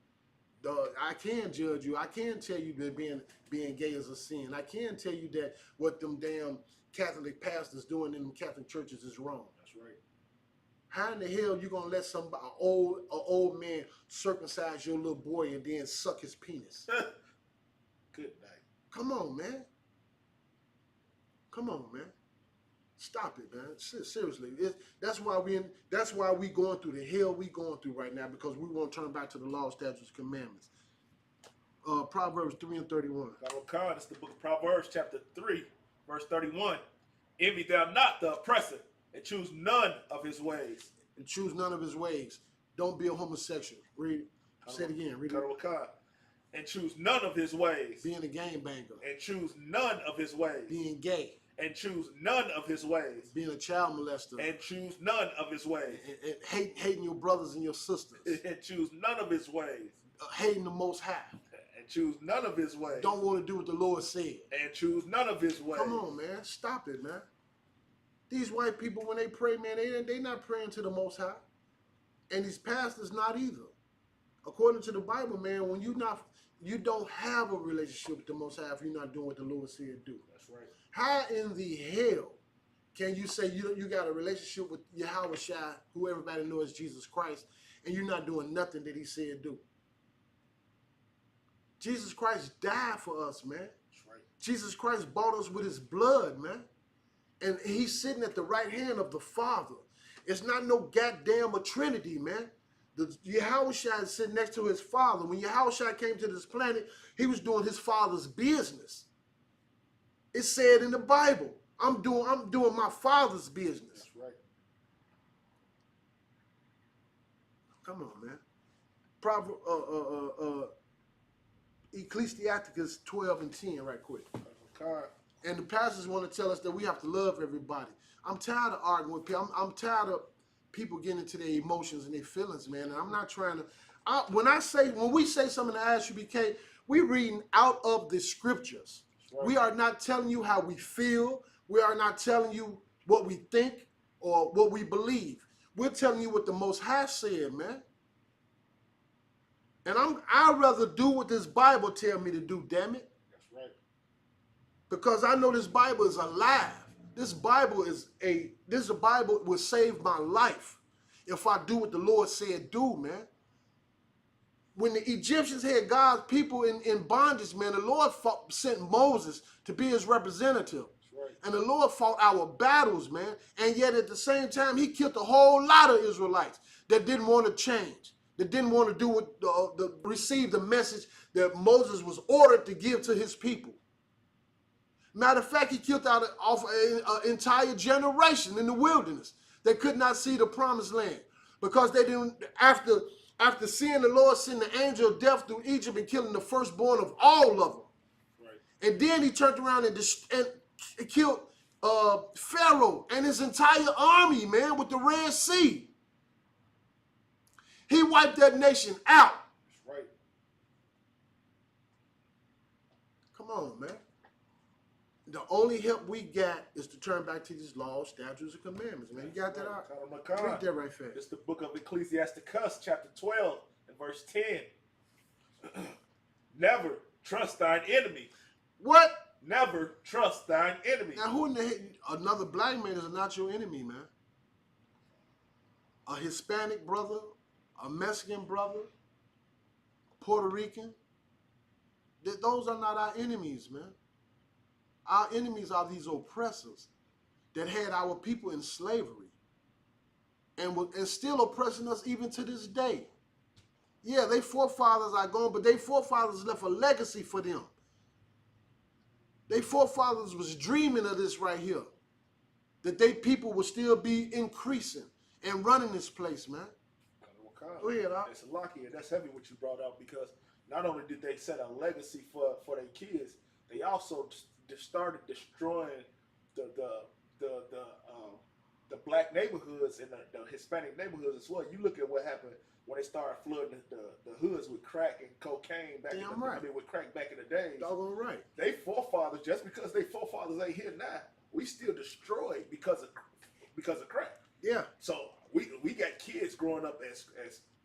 I can judge you. I can tell you that being gay is a sin. I can tell you that what them damn Catholic pastors doing in them Catholic churches is wrong. That's right. How in the hell you gonna let somebody, an old man, circumcise your little boy and then suck his penis? Good night. Come on, man. Come on, man. Stop it, man. Seriously, that's why we going through the hell we going through right now, because we want to turn back to the law, statutes, commandments. Proverbs 3:31. It's the book of Proverbs, chapter 3, verse 31. Envy thou not the oppressor, and choose none of his ways. And choose none of his ways. Don't be a homosexual. Read. Say it again. Read it. And choose none of his ways. Being a gangbanger. And choose none of his ways. Being gay. And choose none of his ways. Being a child molester. And choose none of his ways. And hating your brothers and your sisters. And choose none of his ways. Hating the Most High. And choose none of his ways. Don't want to do what the Lord said. And choose none of his ways. Come on, man. Stop it, man. These white people, when they pray, man, they not praying to the Most High. And these pastors not either. According to the Bible, man, when you don't have a relationship with the Most High if you're not doing what the Lord said do. That's right. How in the hell can you say you got a relationship with Yahweh Shai, who everybody knows Jesus Christ, and you're not doing nothing that he said do? Jesus Christ died for us, man. That's right. Jesus Christ bought us with his blood, man. And he's sitting at the right hand of the Father. It's not no goddamn a Trinity, man. The Yahweh Shai is sitting next to his Father. When Yahweh Shai came to this planet, he was doing his Father's business. It said in the Bible, I'm doing my Father's business. That's right. Come on, man. Ecclesiasticus 12:10, right quick. Okay. And the pastors want to tell us that we have to love everybody. I'm tired of arguing with people. I'm tired of people getting into their emotions and their feelings, man. And I'm not trying to. When we say something to ISUBK, we reading out of the scriptures. Right. We are not telling you how we feel. We are not telling you what we think or what we believe. We're telling you what the Most High said, man. And I'd rather do what this Bible tell me to do, damn it. That's right. Because I know this Bible is alive. This Bible will save my life if I do what the Lord said do, man. When the Egyptians had God's people in bondage, man, the Lord sent Moses to be his representative. Right. And the Lord fought our battles, man. And yet at the same time, he killed a whole lot of Israelites that didn't want to change, that didn't want to do what receive the message that Moses was ordered to give to his people. Matter of fact, he killed out an entire generation in the wilderness that could not see the promised land because they didn't. After seeing the Lord send the angel of death through Egypt and killing the firstborn of all of them, right. And then he turned around and killed Pharaoh and his entire army, man, with the Red Sea. He wiped that nation out. That's right. Come on, man. The only help we got is to turn back to these laws, statutes, and commandments, man. You got that out? Read that right fast. It's the book of Ecclesiasticus, chapter 12, and verse 10. Never trust thine enemy. What? Never trust thine enemy. Now, who in the heck? Another black man is not your enemy, man. A Hispanic brother, a Mexican brother, Puerto Rican. Those are not our enemies, man. Our enemies are these oppressors that had our people in slavery and still oppressing us even to this day. Yeah, their forefathers are gone, but their forefathers left a legacy for them. Their forefathers was dreaming of this right here, that their people would still be increasing and running this place, man. Go ahead, it's lucky, and that's heavy what you brought out, because not only did they set a legacy for their kids, they also started destroying the black neighborhoods and the Hispanic neighborhoods as well. You look at what happened when they started flooding the hoods with crack and cocaine back Damn in the right. I mean with crack back in the days. Doggone right. They forefathers, just because they forefathers ain't here now, we still destroyed because of crack. Yeah. So we got kids growing up as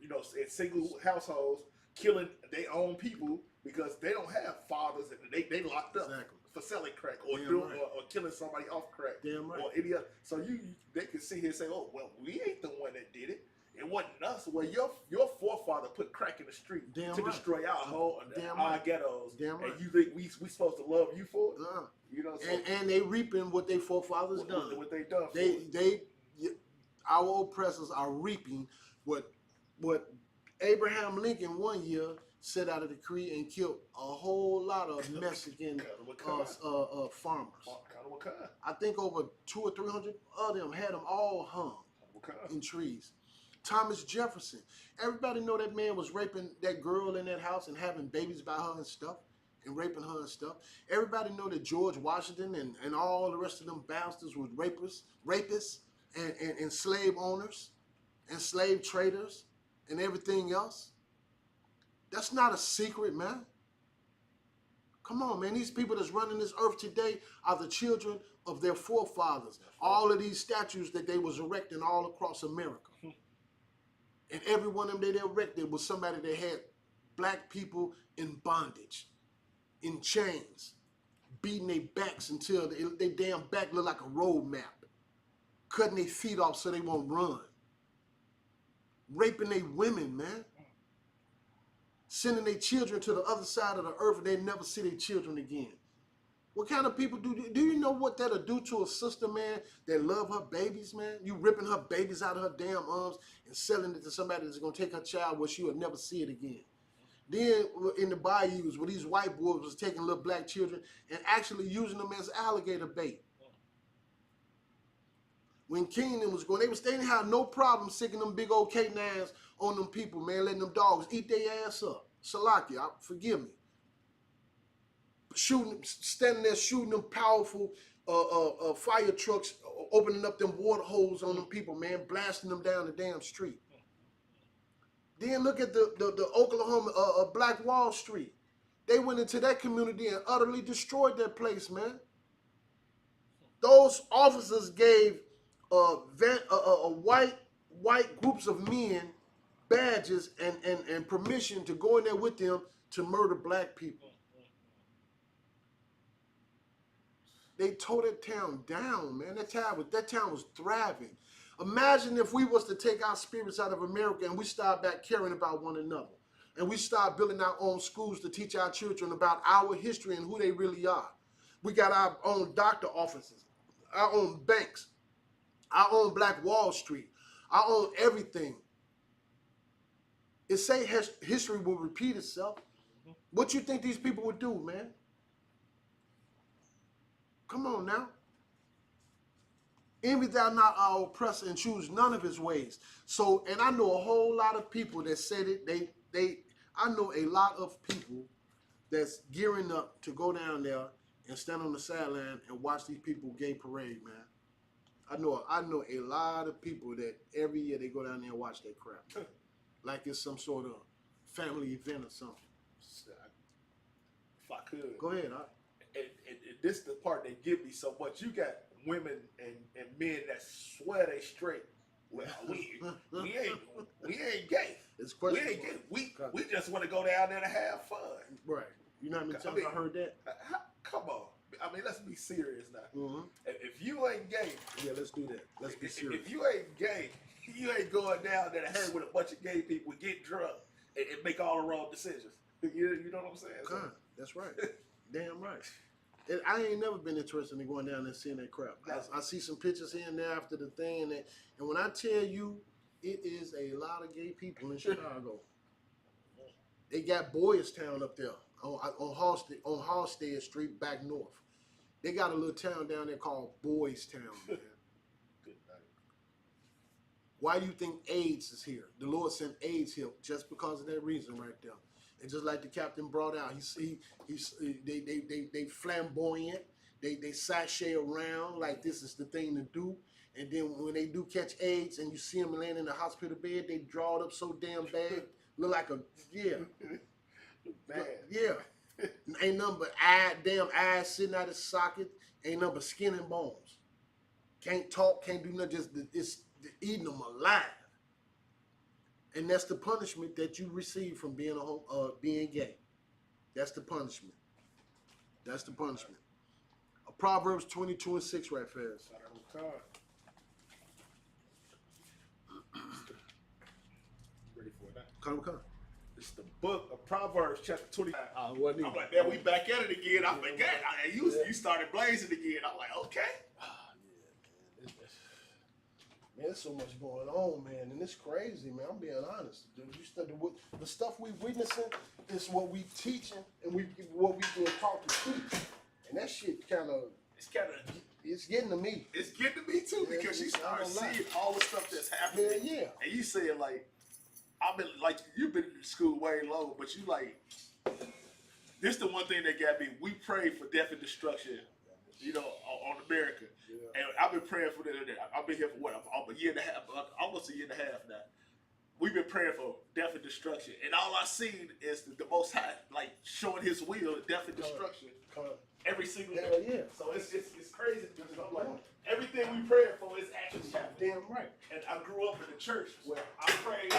you know, in single households, killing their own people because they don't have fathers and they locked up Exactly. for selling crack or Damn doing right. or killing somebody off crack. Damn right. Or any other. So they can sit here and say, oh well, we ain't the one that did it. It wasn't us. Well, your forefather put crack in the street Damn to right. destroy Damn our right. ghettos. Damn right. And you think we supposed to love you for it? You know, so And they reaping what their forefathers done. what they done for They our oppressors are reaping what Abraham Lincoln one year set out a decree and killed a whole lot of Mexican farmers. I think over 200 or 300 of them had them all hung in trees. Thomas Jefferson. Everybody know that man was raping that girl in that house and having babies by her and stuff, and raping her and stuff. Everybody know that George Washington and all the rest of them bastards was rapists and slave owners and slave traders and everything else. That's not a secret, man. Come on, man. These people that's running this earth today are the children of their forefathers. All of these statues that they was erecting all across America. And every one of them they erected was somebody that had black people in bondage, in chains, beating their backs until their damn back look like a road map, cutting their feet off so they won't run, raping their women, man, sending their children to the other side of the earth and they never see their children again. What kind of people do you know what that'll do to a sister, man, that love her babies, man? You ripping her babies out of her damn arms and selling it to somebody that's gonna take her child where she will never see it again. Then in the bayous where these white boys was taking little black children and actually using them as alligator bait. When Kingdom was going, they didn't have no problem sticking them big old K9s on them people, man, letting them dogs eat their ass up. Salakia, forgive me. Standing there shooting them powerful fire trucks, opening up them water holes on them people, man, blasting them down the damn street. Then look at the Oklahoma Black Wall Street. They went into that community and utterly destroyed that place, man. Those officers gave white groups of men badges and permission to go in there with them to murder black people. They tore that town down, man. That town was thriving. Imagine if we was to take our spirits out of America and we start back caring about one another. And we start building our own schools to teach our children about our history and who they really are. We got our own doctor offices, our own banks, our own Black Wall Street, our own everything. It say history will repeat itself. What you think these people would do, man? Come on now. Envy thou not our oppressor and choose none of his ways. So, and I know a whole lot of people that said it. I know a lot of people that's gearing up to go down there and stand on the sideline and watch these people gay parade, man. I know a lot of people that every year they go down there and watch that crap. Like it's some sort of family event or something. If I could. Go ahead, And this is the part that give me so much. You got women and men that swear they straight. Well, we ain't gay. It's we ain't gay. We just want to go down there to have fun. Right. You know how many times I heard that? Come on. I mean, let's be serious now. Mm-hmm. If you ain't gay, yeah, let's do that. Let's be serious. If you ain't gay, you ain't going down there to hang with a bunch of gay people, get drunk, and make all the wrong decisions. You know what I'm saying? God, that's right. Damn right. I ain't never been interested in going down there and seeing that crap. I see some pictures here and there after the thing, and when I tell you, it is a lot of gay people in Chicago. They got Boys Town up there on Halstead Street back north. They got a little town down there called Boys Town, man. Good night. Why do you think AIDS is here? The Lord sent AIDS here just because of that reason right there. And just like the captain brought out, they flamboyant, they sashay around like this is the thing to do. And then when they do catch AIDS and you see them laying in the hospital bed, they draw it up so damn bad. Look like a, yeah. Bad. Yeah. Ain't nothing but damn eyes sitting out his socket. Ain't nothing but skin and bones. Can't talk, can't do nothing. Just it's eating them alive. And that's the punishment that you receive from being being gay. That's the punishment. That's the punishment. Proverbs 22:6 right fast. Ready for that? Come. It's the book of Proverbs, chapter 25. I'm I'm like, man, we back at it again. I forgot. You started blazing again. I'm like, okay. Man, there's so much going on, man, and it's crazy, man. I'm being honest. Dude, you study the stuff we witnessing is what we teaching and what we being taught to teach, and that shit it's getting to me. It's getting to me too, Yeah, because you it's start not a lot. seeing all the stuff that's happening. Yeah. And you saying like, I've been like, you've been in school way low, but you like, this the one thing that got me. We pray for death and destruction, on America. Yeah. And I've been praying for that. I've been here for what, a year and a half, almost a year and a half now. We've been praying for death and destruction, and all I seen is the Most High, like showing His will, death and destruction, every single day. Hell yeah. So it's crazy because I'm like, everything we praying for is actually happening. Damn right. And I grew up in the church where I prayed